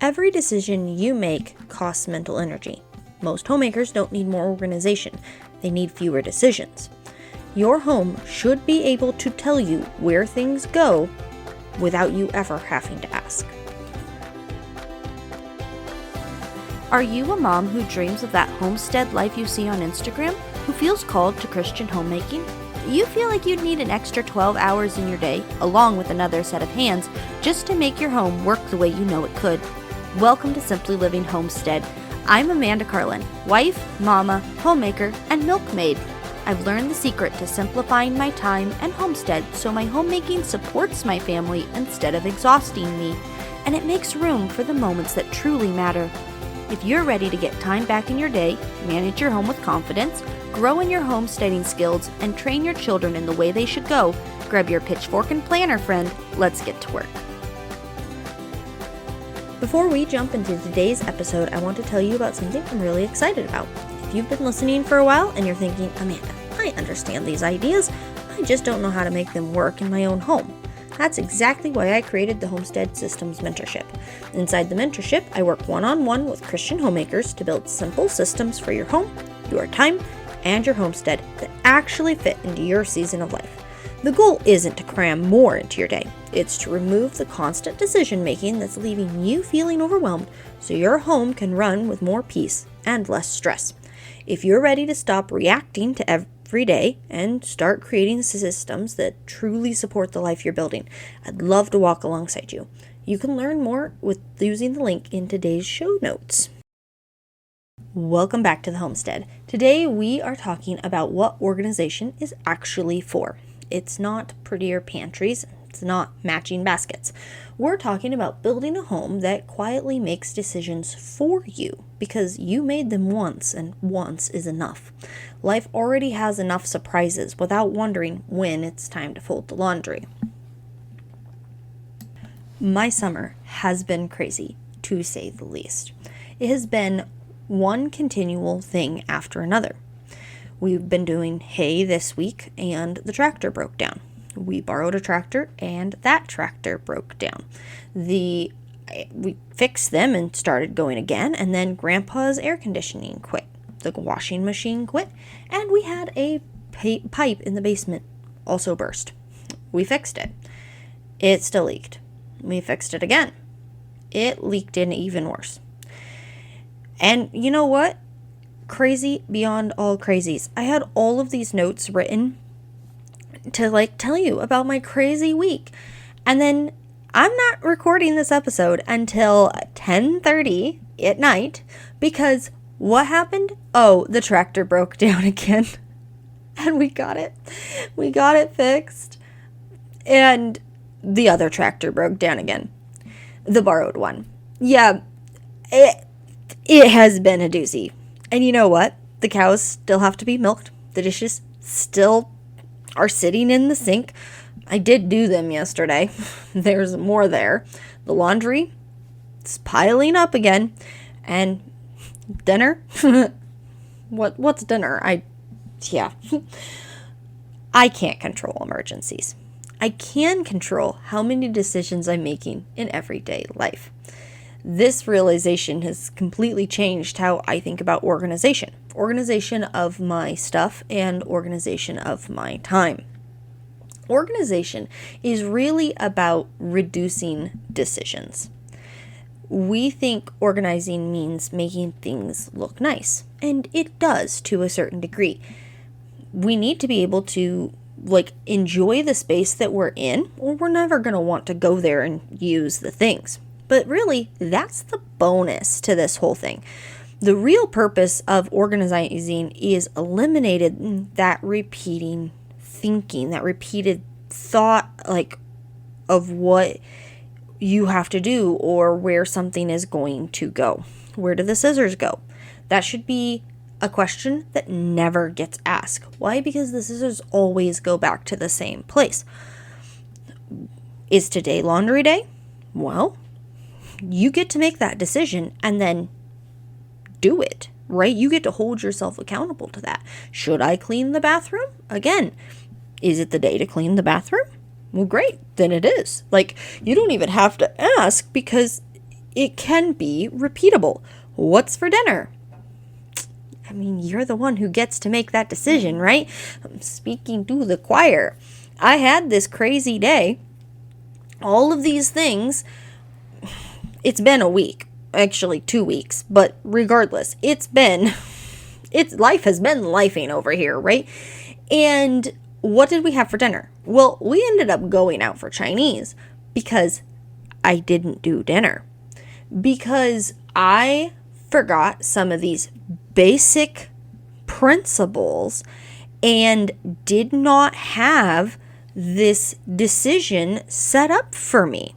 Every decision you make costs mental energy. Most homemakers don't need more organization. They need fewer decisions. Your home should be able to tell you where things go without you ever having to ask. Are you a mom who dreams of that homestead life you see on Instagram? Who feels called to Christian homemaking? You feel like you'd need an extra 12 hours in your day, along with another set of hands, just to make your home work the way you know it could. Welcome to Simply Living Homestead. I'm Amanda Carlin, wife, mama, homemaker, and milkmaid. I've learned the secret to simplifying my time and homestead so my homemaking supports my family instead of exhausting me, and it makes room for the moments that truly matter. If you're ready to get time back in your day, manage your home with confidence, grow in your homesteading skills, and train your children in the way they should go, grab your pitchfork and planner, friend. Let's get to work. Before we jump into today's episode, I want to tell you about something I'm really excited about. If you've been listening for a while and you're thinking, Amanda, I understand these ideas, I just don't know how to make them work in my own home. That's exactly why I created the Homestead Systems Mentorship. Inside the mentorship, I work one-on-one with Christian homemakers to build simple systems for your home, your time, and your homestead that actually fit into your season of life. The goal isn't to cram more into your day. It's to remove the constant decision making that's leaving you feeling overwhelmed so your home can run with more peace and less stress. If you're ready to stop reacting to every day and start creating systems that truly support the life you're building, I'd love to walk alongside you. You can learn more with using the link in today's show notes. Welcome back to the homestead. Today we are talking about what organization is actually for. It's not prettier pantries. It's not matching baskets. We're talking about building a home that quietly makes decisions for you because you made them once, and once is enough. Life already has enough surprises without wondering when it's time to fold the laundry. My summer has been crazy, to say the least. It has been one continual thing after another. We've been doing hay this week, and the tractor broke down. We borrowed a tractor, and that tractor broke down. We fixed them and started going again, and then Grandpa's air conditioning quit. The washing machine quit, and we had a pipe in the basement also burst. We fixed it. It still leaked. We fixed it again. It leaked in even worse. And you know what? Crazy beyond all crazies. I had all of these notes written to tell you about my crazy week. And then I'm not recording this episode until 10:30 at night because what happened? Oh, the tractor broke down again. And we got it. We got it fixed. And the other tractor broke down again. The borrowed one. Yeah, it has been a doozy. And you know what? The cows still have to be milked. The dishes still are sitting in the sink. I did do them yesterday. There's more there. The laundry is piling up again. And dinner? What's dinner? I can't control emergencies. I can control how many decisions I'm making in everyday life. This realization has completely changed how I think about organization. Organization of my stuff and organization of my time. Organization is really about reducing decisions. We think organizing means making things look nice, and it does to a certain degree. We need to be able to enjoy the space that we're in, or we're never going to want to go there and use the things. But really, that's the bonus to this whole thing. The real purpose of organizing is eliminating that repeating thinking, that repeated thought, of what you have to do or where something is going to go. Where do the scissors go? That should be a question that never gets asked. Why? Because the scissors always go back to the same place. Is today laundry day? Well, you get to make that decision and then do it, right? You get to hold yourself accountable to that. Should I clean the bathroom? Again, is it the day to clean the bathroom? Well, great, then it is. You don't even have to ask because it can be repeatable. What's for dinner? I mean, you're the one who gets to make that decision, right? I'm speaking to the choir. I had this crazy day. All of these things, it's been a week, actually 2 weeks, but regardless, life has been lifing over here, right? And what did we have for dinner? Well, we ended up going out for Chinese because I didn't do dinner. Because I forgot some of these basic principles and did not have this decision set up for me.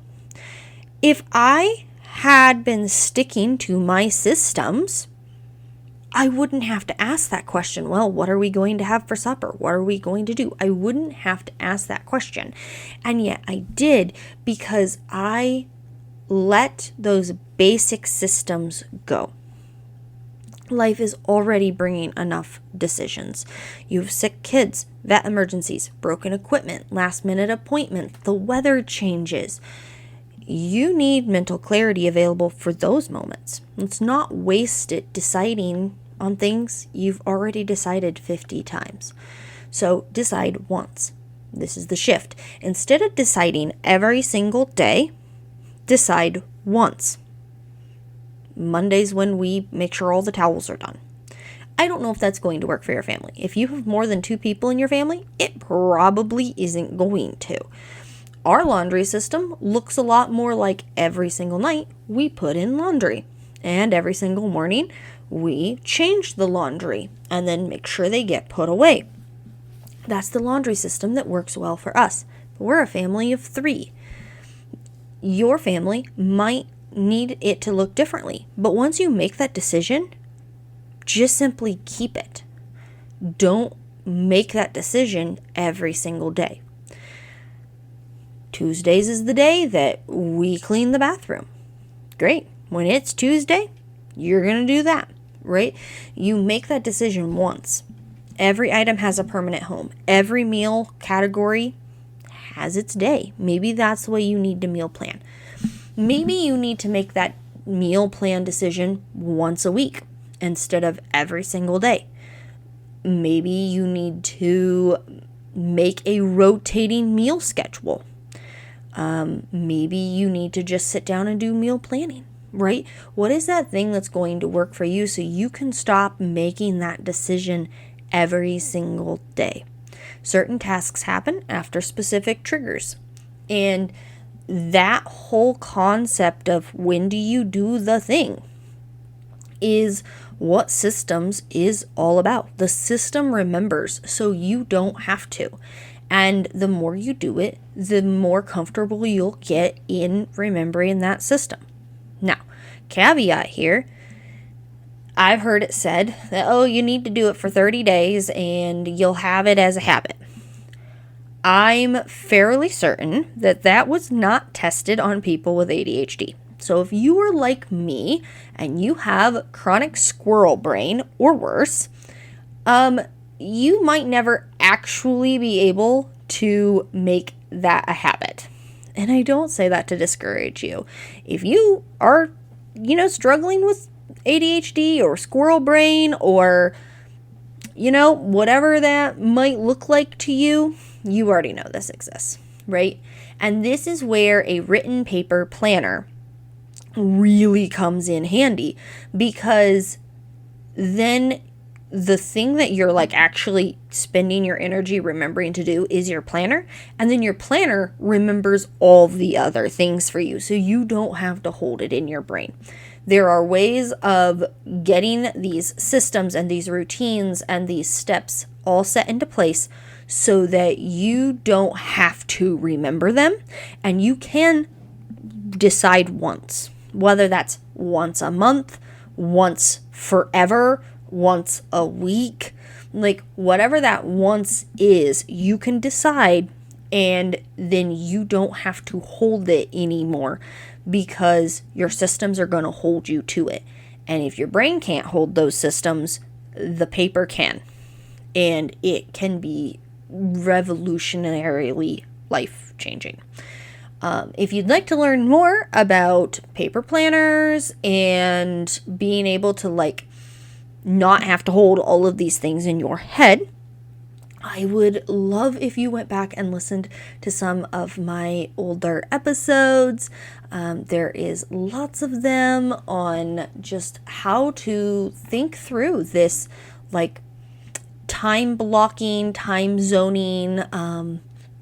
If I had been sticking to my systems, I wouldn't have to ask that question. Well, what are we going to have for supper? What are we going to do? I wouldn't have to ask that question. And yet I did, because I let those basic systems go. Life is already bringing enough decisions. You have sick kids, vet emergencies, broken equipment, last minute appointments, the weather changes. You need mental clarity available for those moments. Let's not waste it deciding on things you've already decided 50 times. So decide once. This is the shift. Instead of deciding every single day, decide once. Monday's when we make sure all the towels are done. I don't know if that's going to work for your family. If you have more than 2 people in your family, it probably isn't going to. Our laundry system looks a lot more like every single night we put in laundry. And every single morning we change the laundry and then make sure they get put away. That's the laundry system that works well for us. We're a family of 3. Your family might need it to look differently. But once you make that decision, just simply keep it. Don't make that decision every single day. Tuesdays is the day that we clean the bathroom. Great. When it's Tuesday, you're going to do that, right? You make that decision once. Every item has a permanent home. Every meal category has its day. Maybe that's the way you need to meal plan. Maybe you need to make that meal plan decision once a week instead of every single day. Maybe you need to make a rotating meal schedule. Maybe you need to just sit down and do meal planning, right? What is that thing that's going to work for you so you can stop making that decision every single day? Certain tasks happen after specific triggers. And that whole concept of when do you do the thing is what systems is all about. The system remembers, so you don't have to. And the more you do it, the more comfortable you'll get in remembering that system. Now, caveat here, I've heard it said that, you need to do it for 30 days and you'll have it as a habit. I'm fairly certain that that was not tested on people with ADHD. So if you are like me and you have chronic squirrel brain or worse, you might never actually be able to make that a habit. And I don't say that to discourage you. If you are, struggling with ADHD or squirrel brain or, whatever that might look like to you, you already know this exists, right? And this is where a written paper planner really comes in handy, because then the thing that you're actually spending your energy remembering to do is your planner, and then your planner remembers all the other things for you, so you don't have to hold it in your brain. There are ways of getting these systems and these routines and these steps all set into place so that you don't have to remember them, and you can decide once, whether that's once a month, once forever, once a week, whatever that once is, you can decide, and then you don't have to hold it anymore because your systems are going to hold you to it. And if your brain can't hold those systems, the paper can, and it can be revolutionarily life-changing. If you'd like to learn more about paper planners and being able to not have to hold all of these things in your head, I would love if you went back and listened to some of my older episodes. There is lots of them on just how to think through this time blocking, time zoning,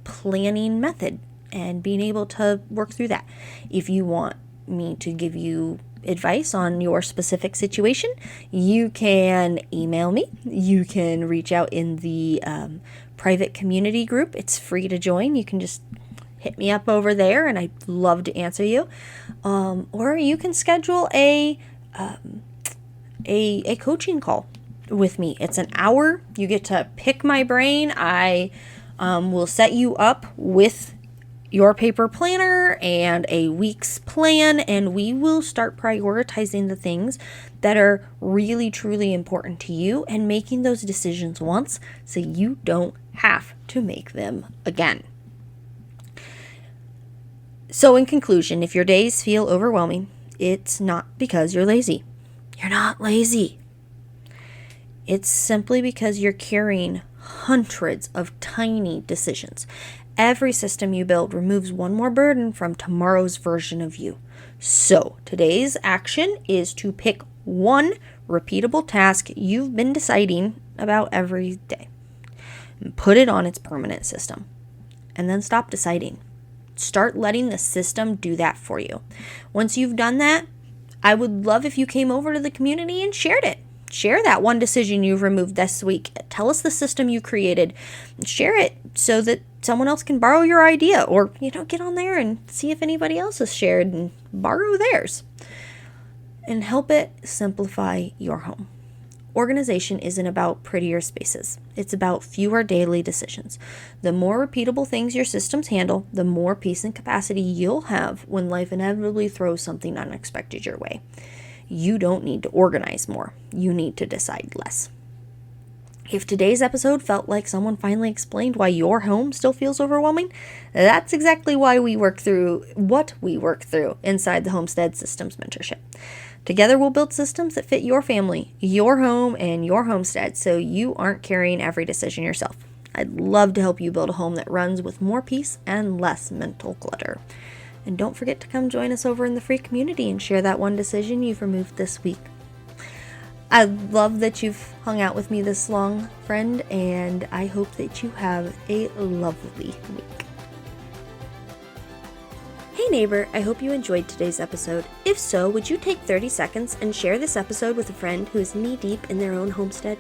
planning method and being able to work through that. If you want me to give you advice on your specific situation, you can email me. You can reach out in the private community group. It's free to join. You can just hit me up over there and I'd love to answer you. Or you can schedule a coaching call with me. It's an hour. You get to pick my brain. I will set you up with your paper planner and a week's plan, and we will start prioritizing the things that are really, truly important to you and making those decisions once so you don't have to make them again. So in conclusion, if your days feel overwhelming, it's not because you're lazy. You're not lazy. It's simply because you're carrying hundreds of tiny decisions. Every system you build removes one more burden from tomorrow's version of you. So today's action is to pick one repeatable task you've been deciding about every day and put it on its permanent system. And then stop deciding. Start letting the system do that for you. Once you've done that, I would love if you came over to the community and shared it. Share that one decision you've removed this week. Tell us the system you created. Share it so that someone else can borrow your idea, or, get on there and see if anybody else has shared and borrow theirs. And help it simplify your home. Organization isn't about prettier spaces. It's about fewer daily decisions. The more repeatable things your systems handle, the more peace and capacity you'll have when life inevitably throws something unexpected your way. You don't need to organize more. You need to decide less. If today's episode felt like someone finally explained why your home still feels overwhelming, that's exactly why we work through what we work through inside the Homestead Systems Mentorship. Together we'll build systems that fit your family, your home, and your homestead so you aren't carrying every decision yourself. I'd love to help you build a home that runs with more peace and less mental clutter. And don't forget to come join us over in the free community and share that one decision you've removed this week. I love that you've hung out with me this long, friend, and I hope that you have a lovely week. Hey neighbor, I hope you enjoyed today's episode. If so, would you take 30 seconds and share this episode with a friend who is knee-deep in their own homestead?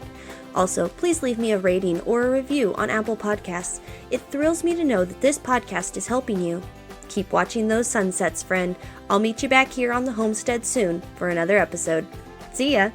Also, please leave me a rating or a review on Apple Podcasts. It thrills me to know that this podcast is helping you. Keep watching those sunsets, friend. I'll meet you back here on the homestead soon for another episode. See ya!